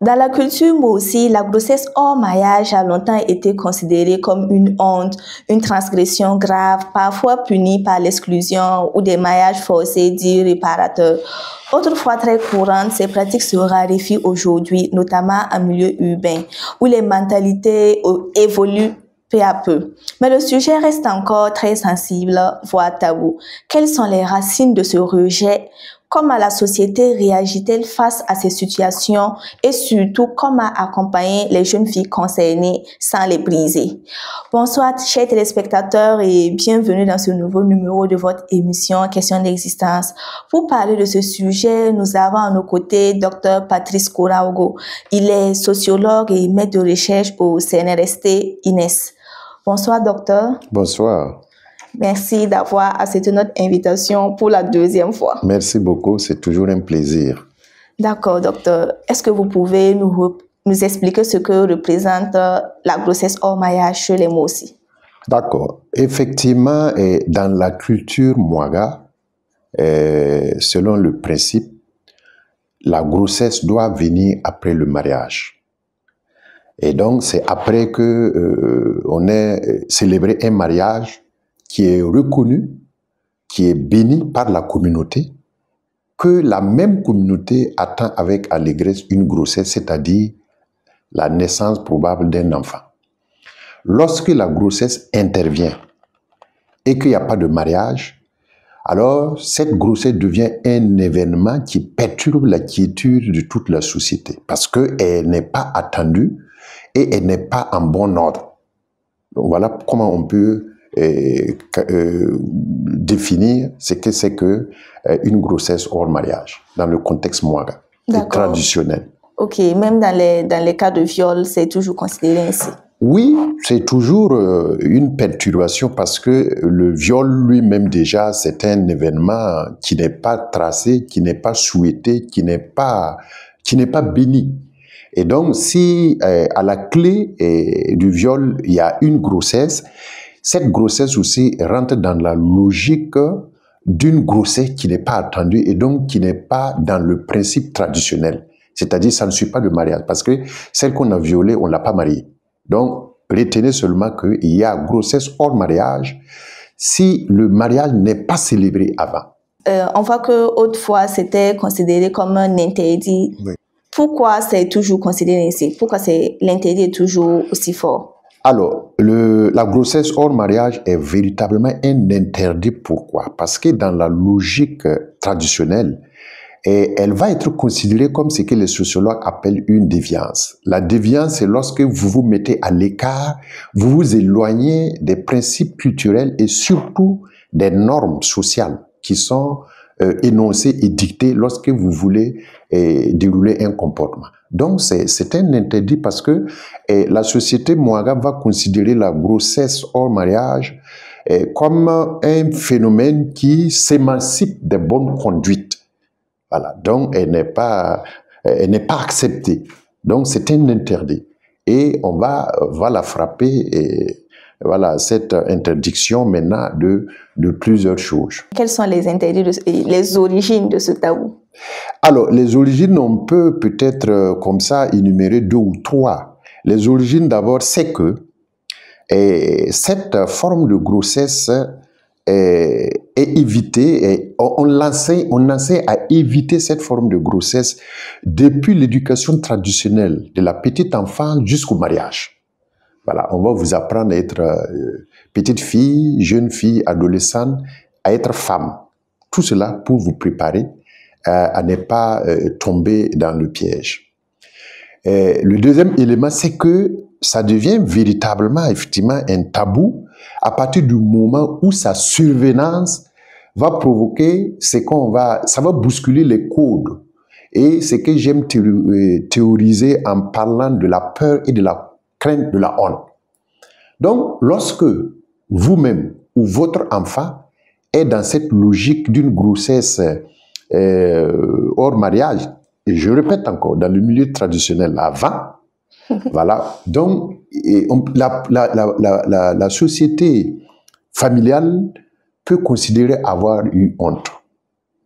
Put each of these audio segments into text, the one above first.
Dans la culture moi aussi, la grossesse hors mariage a longtemps été considérée comme une honte, une transgression grave, parfois punie par l'exclusion ou des mariages forcés dits réparateurs. Autrefois très courantes, ces pratiques se raréfient aujourd'hui, notamment en milieu urbain, où les mentalités évoluent peu à peu. Mais le sujet reste encore très sensible, voire tabou. Quelles sont les racines de ce rejet? Comment la société réagit-elle face à ces situations et surtout comment accompagner les jeunes filles concernées sans les briser? Bonsoir chers téléspectateurs et bienvenue dans ce nouveau numéro de votre émission Question d'existence. Pour parler de ce sujet, nous avons à nos côtés Dr Patrice Kouraogo. Il est sociologue et maître de recherche au CNRST INES. Bonsoir docteur. Bonsoir. Merci d'avoir accepté notre invitation pour la deuxième fois. Merci beaucoup, c'est toujours un plaisir. D'accord, docteur. Est-ce que vous pouvez nous expliquer ce que représente la grossesse hors mariage chez les Mossi? D'accord. Effectivement, dans la culture Mwaga, selon le principe, la grossesse doit venir après le mariage. Et donc, c'est après que on ait célébré un mariage qui est reconnu, qui est béni par la communauté, que la même communauté attend avec allégresse une grossesse, c'est-à-dire la naissance probable d'un enfant. Lorsque la grossesse intervient et qu'il n'y a pas de mariage, alors cette grossesse devient un événement qui perturbe la quiétude de toute la société parce qu'elle n'est pas attendue et elle n'est pas en bon ordre. Donc voilà comment on peut définir ce que c'est que une grossesse hors mariage dans le contexte Mwaga traditionnel. Ok, même dans les cas de viol, c'est toujours considéré ainsi. Oui, c'est toujours une perturbation parce que le viol lui-même déjà, c'est un événement qui n'est pas tracé, qui n'est pas souhaité, qui n'est pas béni. Et donc, si à la clé du viol, il y a une grossesse, cette grossesse aussi rentre dans la logique d'une grossesse qui n'est pas attendue et donc qui n'est pas dans le principe traditionnel. C'est-à-dire, ça ne suit pas de mariage parce que celle qu'on a violée, on ne l'a pas mariée. Donc, retenez seulement qu'il y a grossesse hors mariage si le mariage n'est pas célébré avant. On voit qu'autrefois, c'était considéré comme un interdit. Oui. Pourquoi c'est toujours considéré ainsi? Pourquoi l'interdit est toujours aussi fort? Alors, la grossesse hors mariage est véritablement un interdit. Pourquoi? Parce que dans la logique traditionnelle, elle va être considérée comme ce que les sociologues appellent une déviance. La déviance, c'est lorsque vous vous mettez à l'écart, vous vous éloignez des principes culturels et surtout des normes sociales qui sont énoncées et dictées lorsque vous voulez dérouler un comportement. Donc, c'est un interdit parce que la société Mwaga va considérer la grossesse hors mariage comme un phénomène qui s'émancipe des bonnes conduites. Voilà. Donc, elle n'est pas acceptée. Donc, c'est un interdit. Et on va la frapper et voilà, cette interdiction maintenant de plusieurs choses. Quels sont les interdits, les origines de ce tabou? Alors, les origines, on peut peut-être comme ça énumérer 2 ou 3. Les origines d'abord, c'est que cette forme de grossesse est évitée, et on enseigne à éviter cette forme de grossesse depuis l'éducation traditionnelle de la petite enfant jusqu'au mariage. Voilà, on va vous apprendre à être petite fille, jeune fille, adolescente, à être femme. Tout cela pour vous préparer à ne pas tomber dans le piège. Le deuxième élément, c'est que ça devient véritablement, effectivement, un tabou à partir du moment où sa survenance va provoquer ça va bousculer les codes. Et c'est que j'aime théoriser en parlant de la peur et de la crainte de la honte. Donc, lorsque vous-même ou votre enfant est dans cette logique d'une grossesse hors mariage, et je répète encore, dans le milieu traditionnel avant, voilà, donc la société familiale peut considérer avoir eu honte.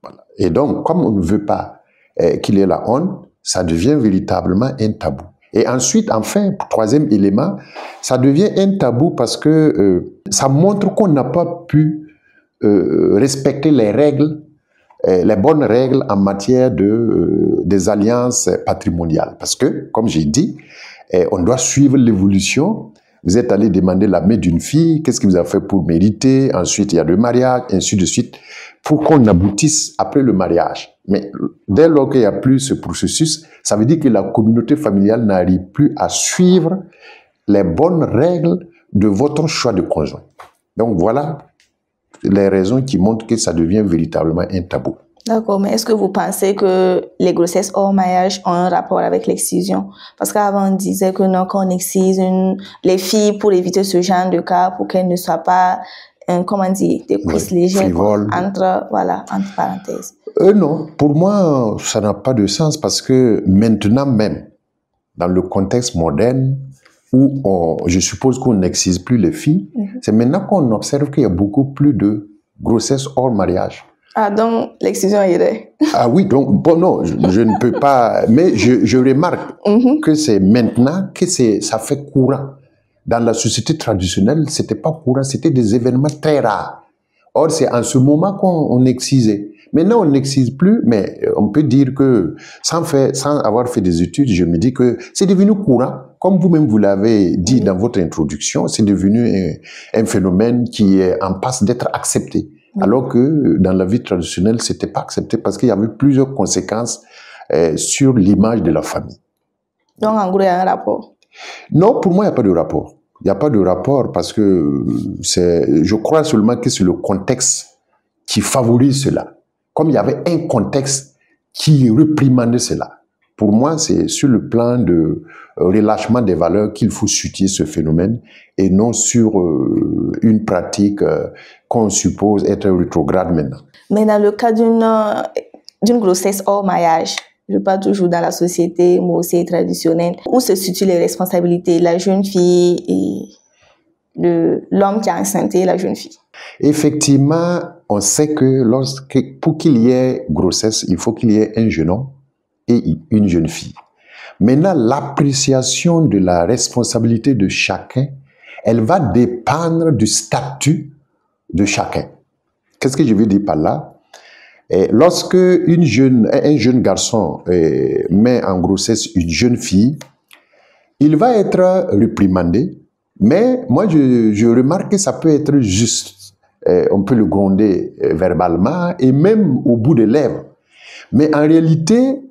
Voilà. Et donc, comme on ne veut pas qu'il y ait la honte, ça devient véritablement un tabou. Et ensuite, enfin, troisième élément, ça devient un tabou parce que ça montre qu'on n'a pas pu respecter les règles, les bonnes règles en matière des alliances patrimoniales. Parce que, comme j'ai dit, on doit suivre l'évolution. Vous êtes allé demander la main d'une fille, qu'est-ce qu'il vous a fait pour mériter? Ensuite, il y a le mariage, ainsi de suite, pour qu'on aboutisse après le mariage. Mais dès lors qu'il n'y a plus ce processus, ça veut dire que la communauté familiale n'arrive plus à suivre les bonnes règles de votre choix de conjoint. Donc voilà les raisons qui montrent que ça devient véritablement un tabou. D'accord, mais est-ce que vous pensez que les grossesses hors mariage ont un rapport avec l'excision? Parce qu'avant, on disait que non, qu'on excise les filles pour éviter ce genre de cas, pour qu'elles ne soient pas, comment dire, des couches légères, entre parenthèses. Non, pour moi, ça n'a pas de sens parce que maintenant même, dans le contexte moderne, où je suppose qu'on n'excise plus les filles, c'est maintenant qu'on observe qu'il y a beaucoup plus de grossesses hors mariage. Ah, donc l'excision irait. Ah oui, donc, bon, non, je ne peux pas, mais je remarque que c'est maintenant que ça fait courant. Dans la société traditionnelle, c'était pas courant, c'était des événements très rares. Or, c'est en ce moment qu'on excisait. Maintenant, on n'excise plus, mais on peut dire que, sans avoir fait des études, je me dis que c'est devenu courant. Comme vous-même vous l'avez dit dans votre introduction, c'est devenu un phénomène qui est en passe d'être accepté. Alors que dans la vie traditionnelle, c'était pas accepté parce qu'il y avait plusieurs conséquences sur l'image de la famille. Donc, en gros, il y a un rapport? Non, pour moi, il n'y a pas de rapport. Il n'y a pas de rapport parce que je crois seulement que c'est le contexte qui favorise cela. Comme il y avait un contexte qui réprimandait cela. Pour moi, c'est sur le plan de relâchement des valeurs qu'il faut soutenir ce phénomène et non sur une pratique qu'on suppose être rétrograde maintenant. Mais dans le cas d'une grossesse hors mariage, je parle toujours dans la société, mais aussi traditionnelle, où se situent les responsabilités, la jeune fille et l'homme qui a enceinté la jeune fille? Effectivement, on sait que pour qu'il y ait grossesse, il faut qu'il y ait un jeune homme et une jeune fille. Maintenant, l'appréciation de la responsabilité de chacun, elle va dépendre du statut de chacun. Qu'est-ce que je veux dire par là? Lorsque un jeune garçon met en grossesse une jeune fille, il va être réprimandé, mais moi je remarque que ça peut être juste. On peut le gronder verbalement et même au bout des lèvres. Mais en réalité,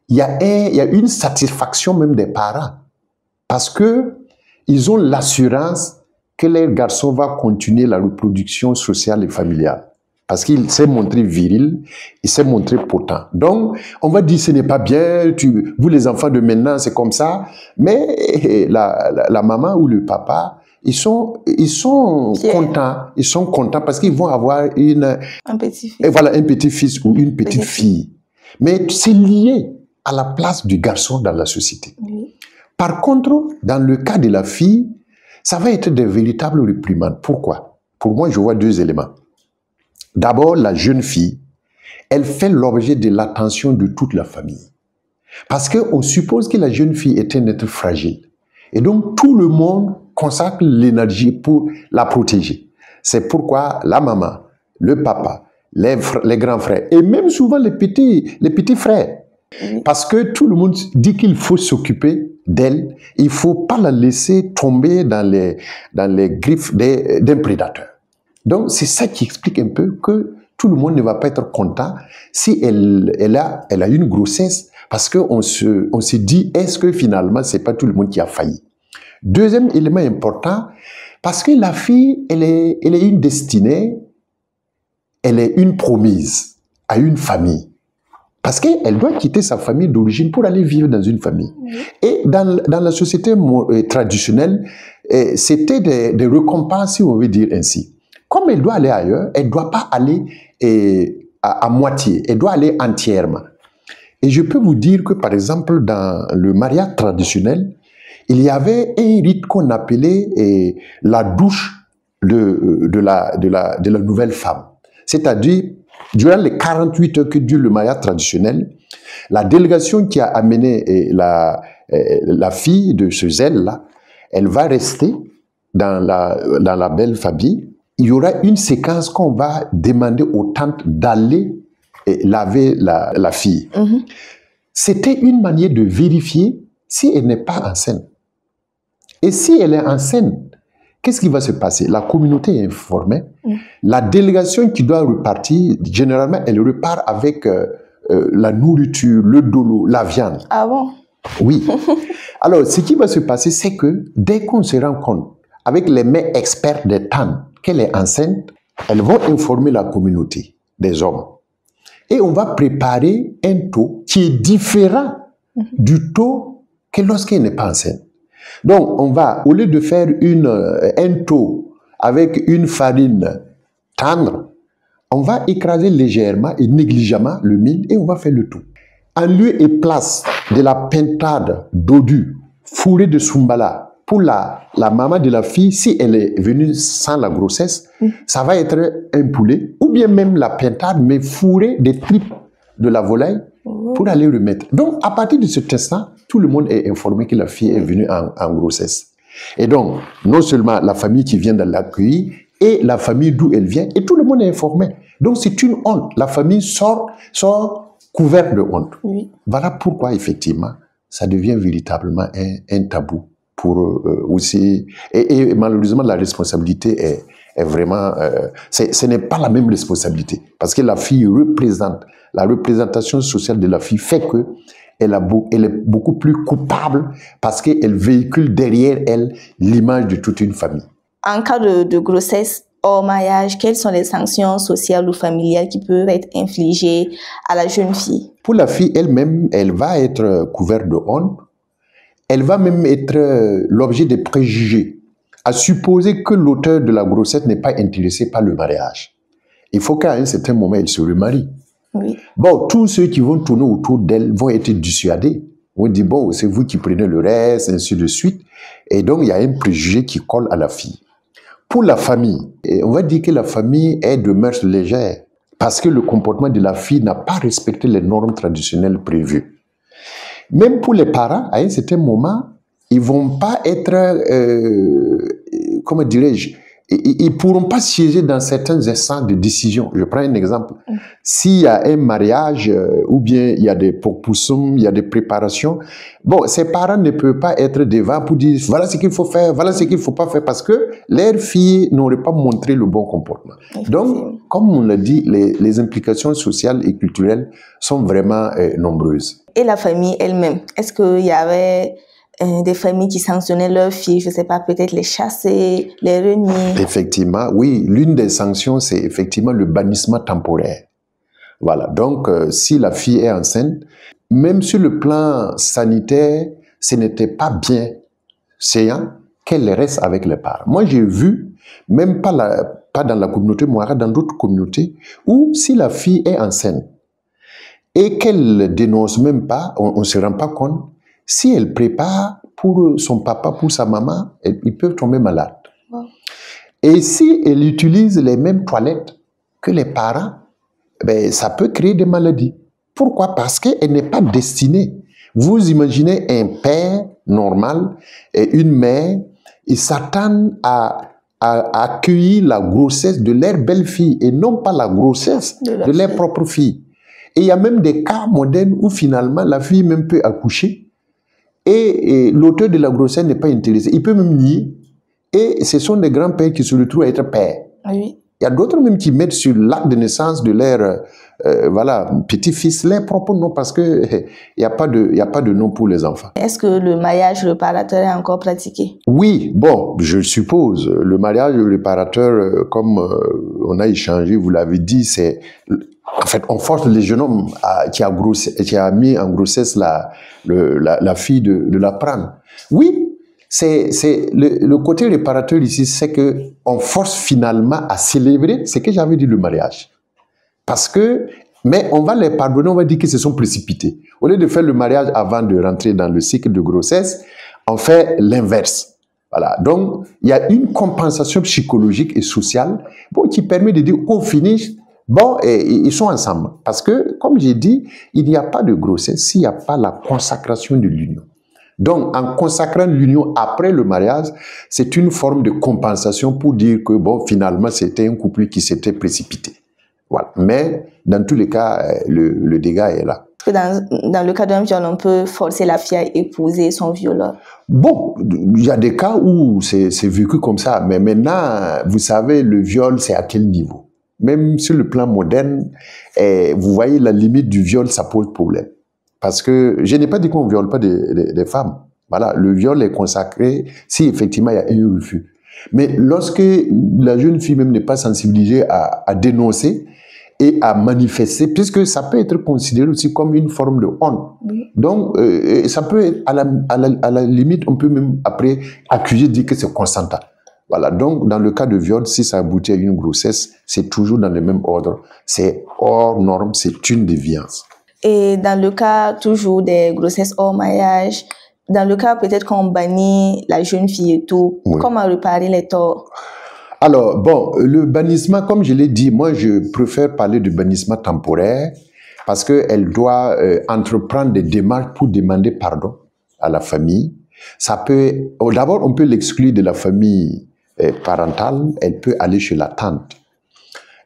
il y a une satisfaction même des parents parce que ils ont l'assurance que leur garçon va continuer la reproduction sociale et familiale. Parce qu'il s'est montré viril, il s'est montré potent. Donc, on va dire ce n'est pas bien, vous les enfants de maintenant, c'est comme ça. Mais la maman ou le papa, ils sont contents parce qu'ils vont avoir un petit-fils. Et voilà, un petit-fils ou une petite fille. Mais c'est lié à la place du garçon dans la société. Oui. Par contre, dans le cas de la fille, ça va être des véritables réprimandes. Pourquoi? Pour moi, je vois deux éléments. D'abord, la jeune fille, elle fait l'objet de l'attention de toute la famille. Parce qu'on suppose que la jeune fille est un être fragile. Et donc, tout le monde consacre l'énergie pour la protéger. C'est pourquoi la maman, le papa, les grands frères, et même souvent les petits frères. Parce que tout le monde dit qu'il faut s'occuper d'elle, il ne faut pas la laisser tomber dans les griffes d'un prédateur. Donc, c'est ça qui explique un peu que tout le monde ne va pas être content si elle a une grossesse, parce qu'on se dit, est-ce que finalement, ce n'est pas tout le monde qui a failli? Deuxième élément important, parce que la fille, elle est une destinée, elle est une promise à une famille. Parce qu'elle doit quitter sa famille d'origine pour aller vivre dans une famille. Et dans la société traditionnelle, c'était des récompenses, si on veut dire ainsi. Comme elle doit aller ailleurs, elle ne doit pas aller à moitié, elle doit aller entièrement. Et je peux vous dire que, par exemple, dans le mariage traditionnel, il y avait un rite qu'on appelait la douche de la nouvelle femme. C'est-à-dire, durant les 48 heures que dure le mariage traditionnel, La délégation qui a amené la fille de ce zèle-là, elle va rester dans la belle famille. Il y aura une séquence qu'on va demander aux tantes d'aller laver la fille. C'était une manière de vérifier si elle n'est pas enceinte. Et si elle est enceinte, qu'est-ce qui va se passer? La communauté est informée. La délégation qui doit repartir, généralement, elle repart avec la nourriture, le dolo, la viande. Ah bon? Oui. Alors, ce qui va se passer, c'est que dès qu'on se rend compte, avec les mains experts des tantes, qu'elle est enceinte, elles vont informer la communauté des hommes. Et on va préparer un taux qui est différent du taux que lorsqu'elle n'est pas enceinte. Donc, on va, au lieu de faire un taux avec une farine tendre, on va écraser légèrement et négligemment le mil et on va faire le tout. En lieu et place de la pintade d'Odu, fourrée de Sumbala, pour la maman de la fille, si elle est venue sans la grossesse, ça va être un poulet, ou bien même la pintade, mais fourrée des tripes de la volaille pour aller remettre. Donc, à partir de cet instant, tout le monde est informé que la fille est venue en grossesse. Et donc, non seulement la famille qui vient de l'accueillir, et la famille d'où elle vient, et tout le monde est informé. Donc, c'est une honte. La famille sort couverte de honte. Oui. Voilà pourquoi, effectivement, ça devient véritablement un tabou pour aussi... Et malheureusement, la responsabilité est vraiment... ce n'est pas la même responsabilité. Parce que la fille représente... La représentation sociale de la fille fait que elle est beaucoup plus coupable parce qu'elle véhicule derrière elle l'image de toute une famille. En cas de grossesse hors mariage, quelles sont les sanctions sociales ou familiales qui peuvent être infligées à la jeune fille? Pour la fille elle-même, elle va être couverte de honte. Elle va même être l'objet de préjugés, à supposer que l'auteur de la grossesse n'est pas intéressé par le mariage. Il faut qu'à un certain moment, elle se remarie. Oui. Bon, tous ceux qui vont tourner autour d'elle vont être dissuadés. On dit, bon, c'est vous qui prenez le reste, ainsi de suite. Et donc, il y a un préjugé qui colle à la fille. Pour la famille, on va dire que la famille est de mœurs légères parce que le comportement de la fille n'a pas respecté les normes traditionnelles prévues. Même pour les parents, à un certain moment, ils ne vont pas être, comment dirais-je, ils ne pourront pas siéger dans certains instants de décision. Je prends un exemple. S'il y a un mariage ou bien il y a des poussums, il y a des préparations, bon, ces parents ne peuvent pas être devant pour dire voilà ce qu'il faut faire, voilà ce qu'il ne faut pas faire parce que leurs filles n'auraient pas montré le bon comportement. Donc, comme on l'a dit, les implications sociales et culturelles sont vraiment nombreuses. Et la famille elle-même, est-ce qu'il y avait des familles qui sanctionnaient leurs filles, je ne sais pas, peut-être les chasser, les renier? Effectivement, oui. L'une des sanctions, c'est effectivement le bannissement temporaire. Voilà. Donc, si la fille est enceinte, même sur le plan sanitaire, ce n'était pas bien séant qu'elle reste avec les parents. Moi, j'ai vu, même pas dans la communauté Mouara, dans d'autres communautés, où si la fille est enceinte et qu'elle ne dénonce même pas, on ne se rend pas compte, si elle prépare pour son papa, pour sa maman, ils peuvent tomber malades. Wow. Et si elle utilise les mêmes toilettes que les parents, ben, ça peut créer des maladies. Pourquoi? Parce qu'elle n'est pas destinée. Vous imaginez un père normal et une mère, ils s'attendent à accueillir la grossesse de leur belle-fille et non pas la grossesse de leur propre fille. Et il y a même des cas modernes où finalement la fille même peut accoucher. Et l'auteur de la grossesse n'est pas intéressé. Il peut même nier. Et ce sont des grands-pères qui se retrouvent à être pères. Oui. Il y a d'autres même qui mettent sur l'acte de naissance de leur petit-fils leur propre nom parce qu'il n'y a pas de nom pour les enfants. Est-ce que le mariage réparateur est encore pratiqué? Oui, bon, je suppose. Le mariage réparateur, comme on a échangé, vous l'avez dit, c'est... En fait, on force les jeunes hommes qui a mis en grossesse la fille de la prendre. Oui, c'est le côté réparateur ici, c'est que on force finalement à célébrer ce que j'avais dit, le mariage. Parce que, mais on va les pardonner, on va dire qu'ils se sont précipités. Au lieu de faire le mariage avant de rentrer dans le cycle de grossesse, on fait l'inverse. Voilà. Donc, il y a une compensation psychologique et sociale qui permet de dire, au finish, Bon, et ils sont ensemble. Parce que, comme j'ai dit, il n'y a pas de grossesse s'il n'y a pas la consacration de l'union. Donc, en consacrant l'union après le mariage, c'est une forme de compensation pour dire que, bon, finalement, c'était un couple qui s'était précipité. Voilà. Mais, dans tous les cas, le dégât est là. Dans le cas d'un viol, on peut forcer la fille à épouser son violeur. Bon, il y a des cas où c'est vécu comme ça. Mais maintenant, vous savez, le viol, c'est à quel niveau? Même sur le plan moderne, vous voyez, la limite du viol, ça pose problème. Parce que je n'ai pas dit qu'on ne viole pas des femmes. Voilà, le viol est consacré si effectivement il y a un refus. Mais lorsque la jeune fille même n'est pas sensibilisée à dénoncer et à manifester, puisque ça peut être considéré aussi comme une forme de honte. Oui. Donc, ça peut être, à la limite, on peut même après accuser, dire que c'est consentant. Voilà, donc dans le cas de viol, si ça aboutit à une grossesse, c'est toujours dans le même ordre. C'est hors norme, c'est une déviance. Et dans le cas toujours des grossesses hors mariage, dans le cas peut-être qu'on bannit la jeune fille et tout, oui. Comment réparer les torts? Alors, bon, le bannissement, comme je l'ai dit, moi je préfère parler de bannissement temporaire parce qu'elle doit entreprendre des démarches pour demander pardon à la famille. Ça peut, d'abord, on peut l'exclure de la famille parentale, elle peut aller chez la tante.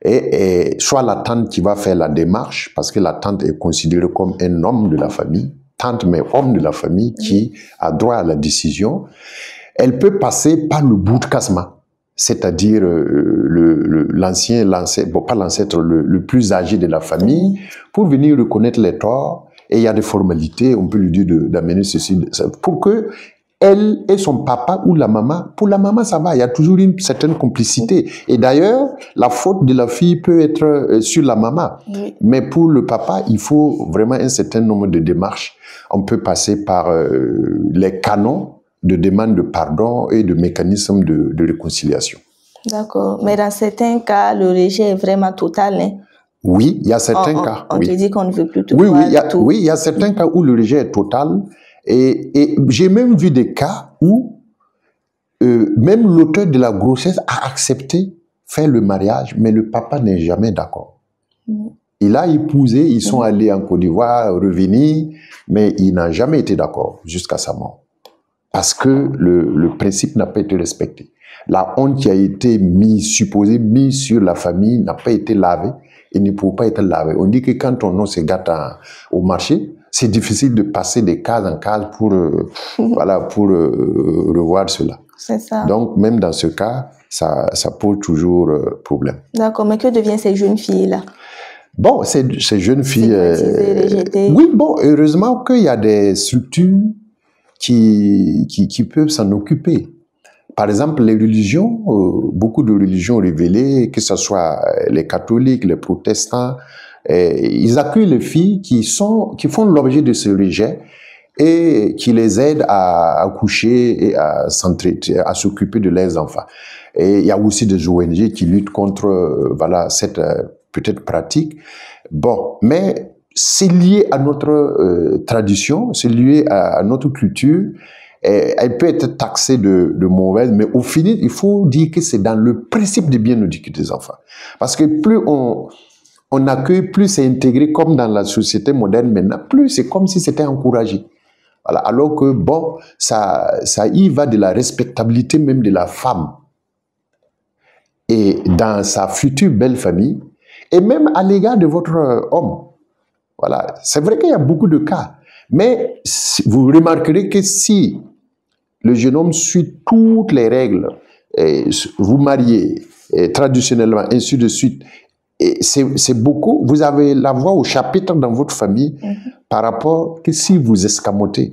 Et soit la tante qui va faire la démarche, parce que la tante est considérée comme un homme de la famille, tante mais homme de la famille qui a droit à la décision. Elle peut passer par le bout de cassement, c'est-à-dire l'ancien, bon pas l'ancêtre, le plus âgé de la famille, pour venir reconnaître les torts. Et il y a des formalités, on peut lui dire d'amener ceci, pour que elle et son papa ou la maman, pour la maman ça va, il y a toujours une certaine complicité. Et d'ailleurs, la faute de la fille peut être sur la maman. Oui. Mais pour le papa, il faut vraiment un certain nombre de démarches. On peut passer par les canons de demande de pardon et de mécanismes de réconciliation. D'accord. Mais dans certains cas, le rejet est vraiment total, hein? Oui, il y a certains cas. On te dit qu'on ne veut plus tout. Oui, il y a certains cas où le rejet est total. Et j'ai même vu des cas où même l'auteur de la grossesse a accepté faire le mariage, mais le papa n'est jamais d'accord. Il a épousé, ils sont allés en Côte d'Ivoire, revenir, mais il n'a jamais été d'accord jusqu'à sa mort. Parce que le principe n'a pas été respecté. La honte qui a été supposée mise sur la famille n'a pas été lavée et ne peut pas être lavée. On dit que quand ton nom se gâte au marché, c'est difficile de passer de case en case pour, voilà, pour revoir cela. C'est ça. Donc, même dans ce cas, ça pose toujours problème. D'accord, mais que deviennent ces jeunes filles-là? Bon, ces jeunes filles... rejetées. Oui, bon, heureusement qu'il y a des structures qui peuvent s'en occuper. Par exemple, les religions, beaucoup de religions révélées, que ce soit les catholiques, les protestants, ils accueillent les filles qui font l'objet de ce rejet et qui les aident à accoucher et à s'occuper de leurs enfants. Et il y a aussi des ONG qui luttent contre voilà, cette peut-être pratique. Bon, mais c'est lié à notre tradition, c'est lié à notre culture. Elle peut être taxée de mauvaise, mais au final, il faut dire que c'est dans le principe de bien éduquer des enfants. Parce que plus on accueille, plus c'est intégré comme dans la société moderne maintenant, plus c'est comme si c'était encouragé. Voilà. Alors que, bon, ça y va de la respectabilité même de la femme. Et dans sa future belle famille, et même à l'égard de votre homme. Voilà. C'est vrai qu'il y a beaucoup de cas. Mais vous remarquerez que si le jeune homme suit toutes les règles, vous mariez traditionnellement, ainsi de suite, c'est beaucoup. Vous avez la voix au chapitre dans votre famille par rapport que si vous escamotez.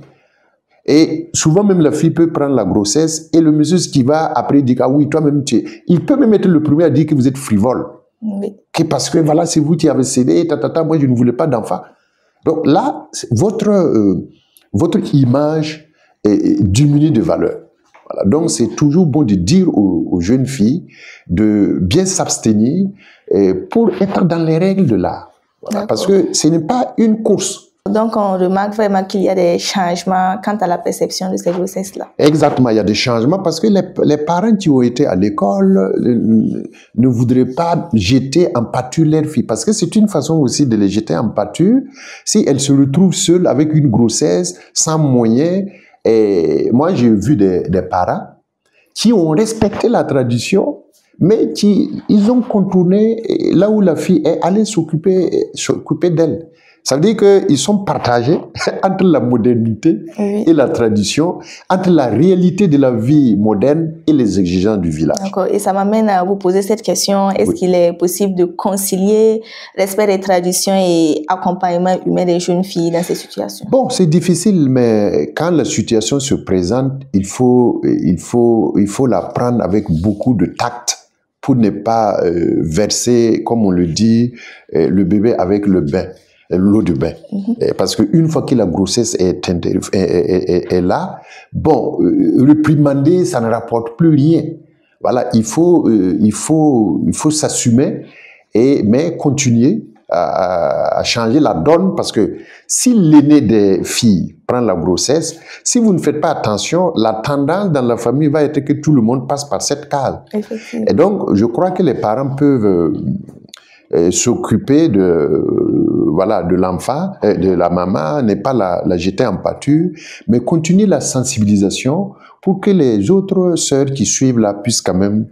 Et souvent même la fille peut prendre la grossesse et le monsieur qui va après dire, ah oui, toi-même tu es. Il peut même être le premier à dire que vous êtes frivole. Oui. Que parce que voilà, c'est vous qui avez cédé, moi je ne voulais pas d'enfant. Donc là, votre image diminue de valeur. Voilà. Donc c'est toujours bon de dire aux jeunes filles de bien s'abstenir pour être dans les règles de l'art. Voilà. Parce que ce n'est pas une course. Donc, on remarque vraiment qu'il y a des changements quant à la perception de ces grossesses-là. Exactement, il y a des changements parce que les parents qui ont été à l'école ne voudraient pas jeter en pâture leur fille. Parce que c'est une façon aussi de les jeter en pâture si elles se retrouvent seules avec une grossesse, sans moyens. Et moi, j'ai vu des parents qui ont respecté la tradition, mais ils ont contourné là où la fille est allée s'occuper d'elle. Ça veut dire qu'ils sont partagés entre la modernité et la tradition, entre la réalité de la vie moderne et les exigences du village. D'accord. Et ça m'amène à vous poser cette question. Est-ce qu'il est possible de concilier respect des traditions et accompagnement humain des jeunes filles dans ces situations? Bon, c'est difficile, mais quand la situation se présente, il faut la prendre avec beaucoup de tact pour ne pas verser, comme on le dit, le bébé avec l'eau de bain. Parce qu'une fois que la grossesse est là, bon, réprimander, ça ne rapporte plus rien. Voilà, il faut s'assumer, mais continuer à changer la donne, parce que si l'aîné des filles prend la grossesse, si vous ne faites pas attention, la tendance dans la famille va être que tout le monde passe par cette case. Et donc, je crois que les parents peuvent s'occuper de l'enfant, de la maman, ne pas la jeter en pâture, mais continuer la sensibilisation pour que les autres sœurs qui suivent là puissent quand même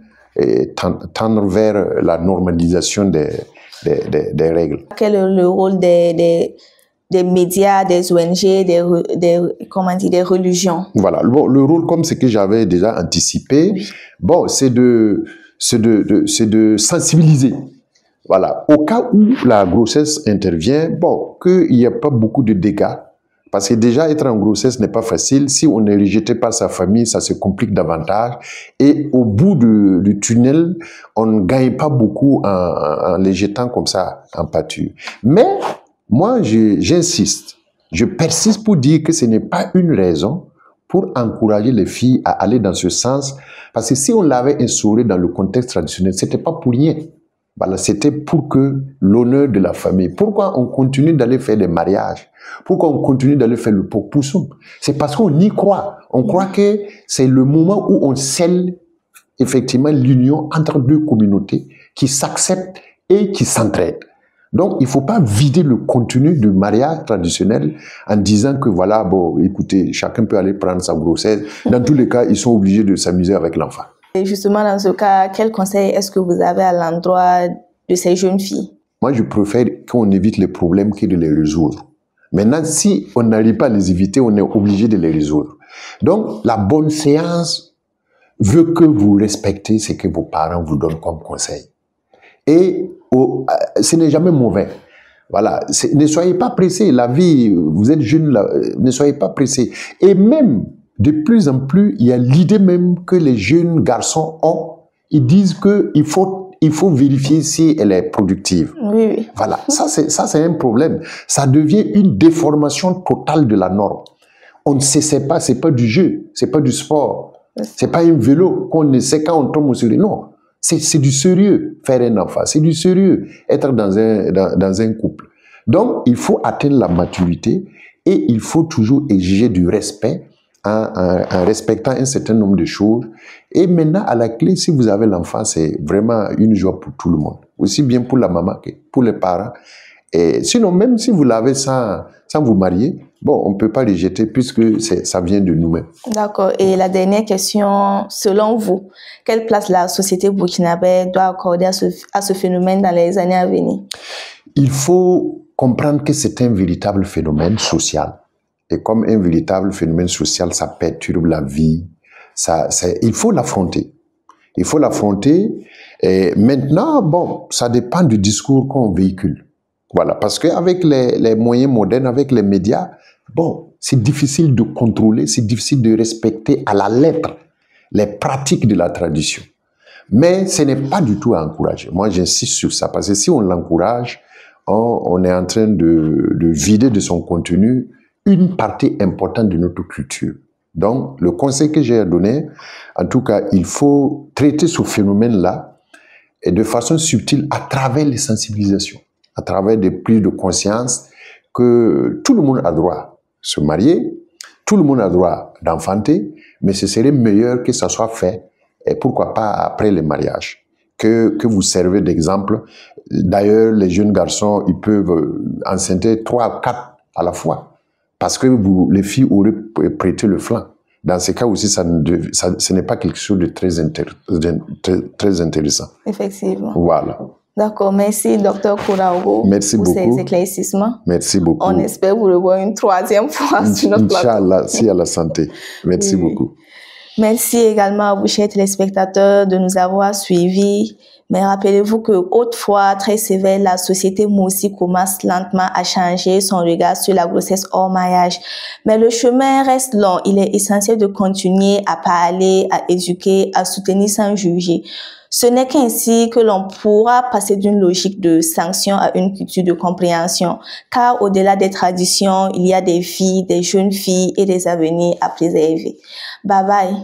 tendre vers la normalisation des règles. Quel est le rôle des médias, des ONG, des religions? Voilà, bon, le rôle, comme ce que j'avais déjà anticipé, bon, c'est de sensibiliser. Voilà, au cas où la grossesse intervient, bon, qu'il n'y a pas beaucoup de dégâts, parce que déjà être en grossesse n'est pas facile. Si on est rejeté par sa famille, ça se complique davantage. Et au bout du tunnel, on ne gagne pas beaucoup en les jetant comme ça en pâture. Mais moi, j'insiste, je persiste pour dire que ce n'est pas une raison pour encourager les filles à aller dans ce sens, parce que si on l'avait instauré dans le contexte traditionnel, c'était pas pour rien. Voilà, c'était pour que l'honneur de la famille. Pourquoi on continue d'aller faire des mariages? Pourquoi on continue d'aller faire le poussoum? C'est parce qu'on y croit. On croit que c'est le moment où on scelle effectivement l'union entre deux communautés qui s'acceptent et qui s'entraident. Donc, il ne faut pas vider le contenu du mariage traditionnel en disant que voilà, bon, écoutez, chacun peut aller prendre sa grossesse. Dans tous les cas, ils sont obligés de s'amuser avec l'enfant. Et justement, dans ce cas, quel conseil est-ce que vous avez à l'endroit de ces jeunes filles? Moi, je préfère qu'on évite les problèmes que de les résoudre. Maintenant, si on n'arrive pas à les éviter, on est obligé de les résoudre. Donc, la bonne séance veut que vous respectez ce que vos parents vous donnent comme conseil. Et ce n'est jamais mauvais. Voilà, ne soyez pas pressés. La vie, vous êtes jeune, ne soyez pas pressés. Et même, de plus en plus, il y a l'idée même que les jeunes garçons ont. Ils disent qu'il faut vérifier si elle est productive. Oui. Voilà, ça c'est un problème. Ça devient une déformation totale de la norme. On ne sait pas, c'est pas du jeu, c'est pas du sport, c'est pas un vélo qu'on ne sait quand on tombe au sérieux. Non, c'est du sérieux faire un enfant, c'est du sérieux être dans un couple. Donc, il faut atteindre la maturité et il faut toujours exiger du respect en respectant un certain nombre de choses. Et maintenant, à la clé, si vous avez l'enfant, c'est vraiment une joie pour tout le monde. Aussi bien pour la maman que pour les parents. Et sinon, même si vous l'avez sans vous marier, bon, on ne peut pas les jeter puisque ça vient de nous-mêmes. D'accord. Et la dernière question, selon vous, quelle place la société burkinabé doit accorder à ce phénomène dans les années à venir? Il faut comprendre que c'est un véritable phénomène social. Et comme un véritable phénomène social, ça perturbe la vie. Il faut l'affronter. Il faut l'affronter. Et maintenant, bon, ça dépend du discours qu'on véhicule. Voilà, parce qu'avec les moyens modernes, avec les médias, bon, c'est difficile de contrôler, c'est difficile de respecter à la lettre les pratiques de la tradition. Mais ce n'est pas du tout à encourager. Moi, j'insiste sur ça, parce que si on l'encourage, on est en train de vider de son contenu une partie importante de notre culture. Donc, le conseil que j'ai à donner, en tout cas, il faut traiter ce phénomène-là et de façon subtile à travers les sensibilisations, à travers des prises de conscience que tout le monde a droit de se marier, tout le monde a droit d'enfanter, mais ce serait meilleur que ça soit fait, et pourquoi pas après le mariage, que vous servez d'exemple. D'ailleurs, les jeunes garçons, ils peuvent enceinter 3 ou 4 à la fois, parce que les filles auraient prêté le flanc. Dans ces cas aussi, ce n'est pas quelque chose de très intéressant. Effectivement. Voilà. D'accord, merci Dr Kouraogo pour ces éclaircissements. Merci beaucoup. On espère vous revoir une 3e fois sur notre plateau. Inch'Allah, si à la santé. Merci beaucoup. Merci également à vous, chers téléspectateurs, de nous avoir suivis. Mais rappelez-vous que autrefois, très sévère, la société Moussi commence lentement à changer son regard sur la grossesse hors mariage. Mais le chemin reste long. Il est essentiel de continuer à parler, à éduquer, à soutenir sans juger. Ce n'est qu'ainsi que l'on pourra passer d'une logique de sanction à une culture de compréhension. Car au-delà des traditions, il y a des filles, des jeunes filles et des avenirs à préserver. Bye bye.